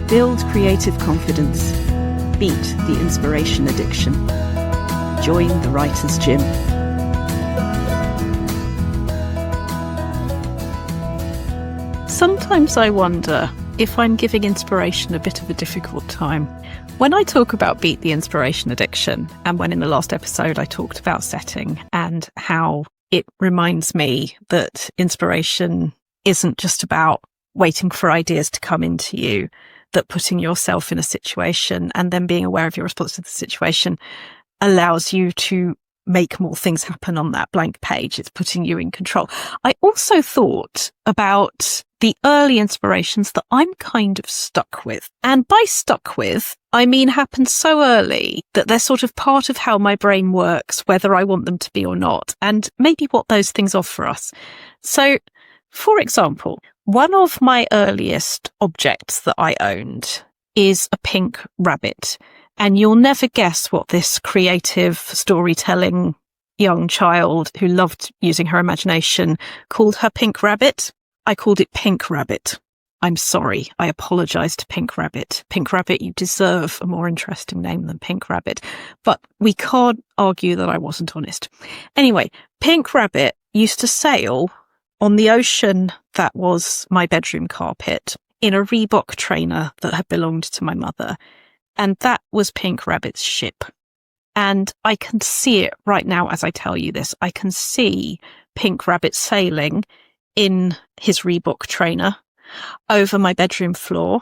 Build creative confidence. Beat the inspiration addiction. Join the Writer's Gym. Sometimes I wonder if I'm giving inspiration a bit of a difficult time. When I talk about beat the inspiration addiction, and when in the last episode I talked about setting and how it reminds me that inspiration isn't just about waiting for ideas to come into you, that putting yourself in a situation and then being aware of your response to the situation allows you to make more things happen on that blank page. It's putting you in control. I also thought about the early inspirations that I'm kind of stuck with. And by stuck with, I mean happened so early that they're sort of part of how my brain works, whether I want them to be or not, and maybe what those things offer us. So, for example, one of my earliest objects that I owned is a pink rabbit. And you'll never guess what this creative storytelling young child who loved using her imagination called her pink rabbit. I called it Pink Rabbit. I'm sorry. I apologise to Pink Rabbit. Pink Rabbit, you deserve a more interesting name than Pink Rabbit. But we can't argue that I wasn't honest. Anyway, Pink Rabbit used to sail on the ocean that was my bedroom carpet in a Reebok trainer that had belonged to my mother. And that was Pink Rabbit's ship. And I can see it right now as I tell you this. I can see Pink Rabbit sailing in his Reebok trainer over my bedroom floor.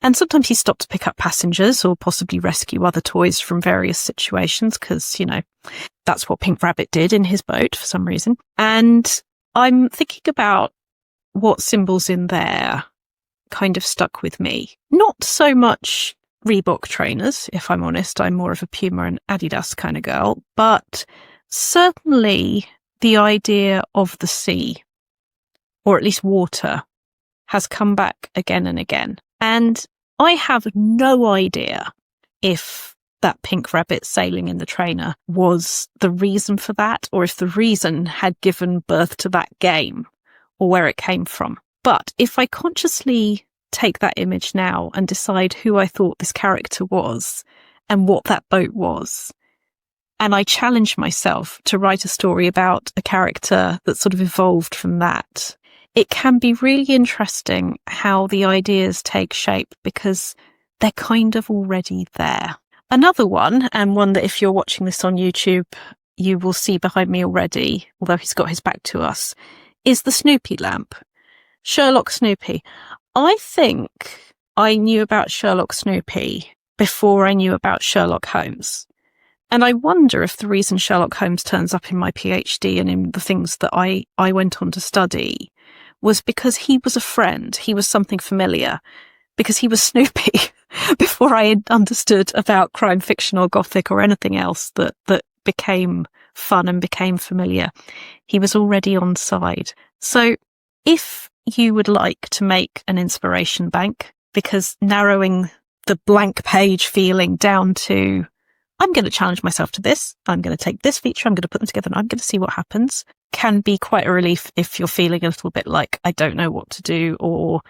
And sometimes he stopped to pick up passengers or possibly rescue other toys from various situations because, that's what Pink Rabbit did in his boat for some reason. And I'm thinking about what symbols in there kind of stuck with me. Not so much Reebok trainers, if I'm honest. I'm more of a Puma and Adidas kind of girl, but certainly the idea of the sea, or at least water, has come back again and again. And I have no idea if that pink rabbit sailing in the trainer was the reason for that, or if the reason had given birth to that game, or where it came from. But if I consciously take that image now and decide who I thought this character was and what that boat was, and I challenge myself to write a story about a character that sort of evolved from that, it can be really interesting how the ideas take shape because they're kind of already there. Another one, and one that if you're watching this on YouTube, you will see behind me already, although he's got his back to us, is the Snoopy lamp. Sherlock Snoopy. I think I knew about Sherlock Snoopy before I knew about Sherlock Holmes. And I wonder if the reason Sherlock Holmes turns up in my PhD and in the things that I went on to study was because he was a friend. He was something familiar because he was Snoopy before I had understood about crime fiction or gothic or anything else that became fun and became familiar. He was already on side. So if you would like to make an inspiration bank, because narrowing the blank page feeling down to, I'm going to challenge myself to this, I'm going to take this feature, I'm going to put them together and I'm going to see what happens, can be quite a relief if you're feeling a little bit like, I don't know what to do, or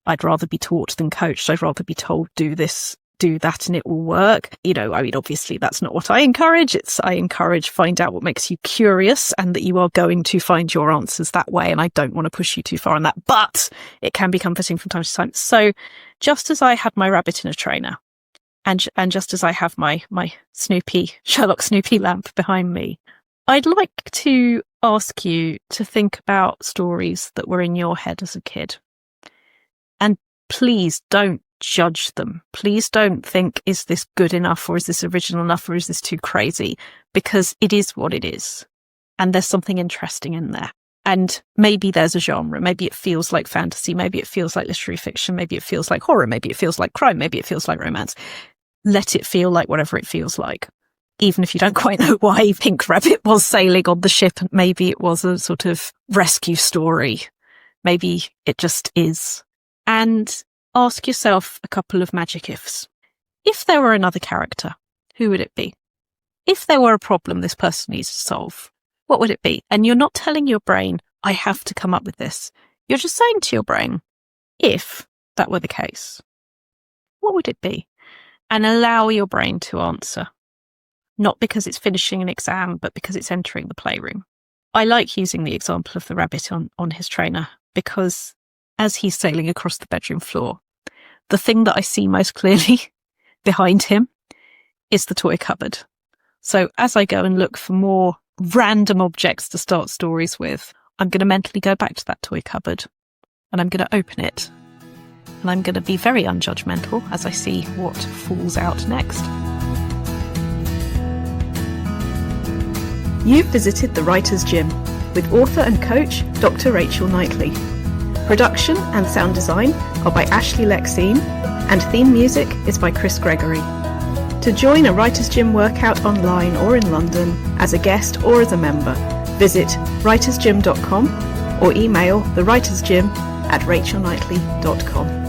I'd rather be taught than coached. I'd rather be told, do this, do that, and it will work. Obviously that's not what I encourage. I encourage find out what makes you curious and that you are going to find your answers that way. And I don't want to push you too far on that, but it can be comforting from time to time. So just as I had my rabbit in a trainer and just as I have my Sherlock Snoopy lamp behind me, I'd like to ask you to think about stories that were in your head as a kid. And please don't judge them. Please don't think, is this good enough, or is this original enough, or is this too crazy? Because it is what it is. And there's something interesting in there. And maybe there's a genre. Maybe it feels like fantasy. Maybe it feels like literary fiction. Maybe it feels like horror. Maybe it feels like crime. Maybe it feels like romance. Let it feel like whatever it feels like. Even if you don't quite know why Pink Rabbit was sailing on the ship, and maybe it was a sort of rescue story. Maybe it just is. And ask yourself a couple of magic ifs. If there were another character, who would it be? If there were a problem this person needs to solve, what would it be? And you're not telling your brain, I have to come up with this. You're just saying to your brain, if that were the case, what would it be? And allow your brain to answer. Not because it's finishing an exam, but because it's entering the playroom. I like using the example of the rabbit on his trainer because as he's sailing across the bedroom floor, the thing that I see most clearly behind him is the toy cupboard. So as I go and look for more random objects to start stories with, I'm going to mentally go back to that toy cupboard and I'm going to open it. And I'm going to be very unjudgmental as I see what falls out next. You've visited the Writer's Gym with author and coach Dr Rachel Knightley. Production and sound design are by Ashley Lexine and theme music is by Chris Gregory. To join a Writer's Gym workout online or in London as a guest or as a member, visit writersgym.com or email thewritersgym@rachelknightley.com.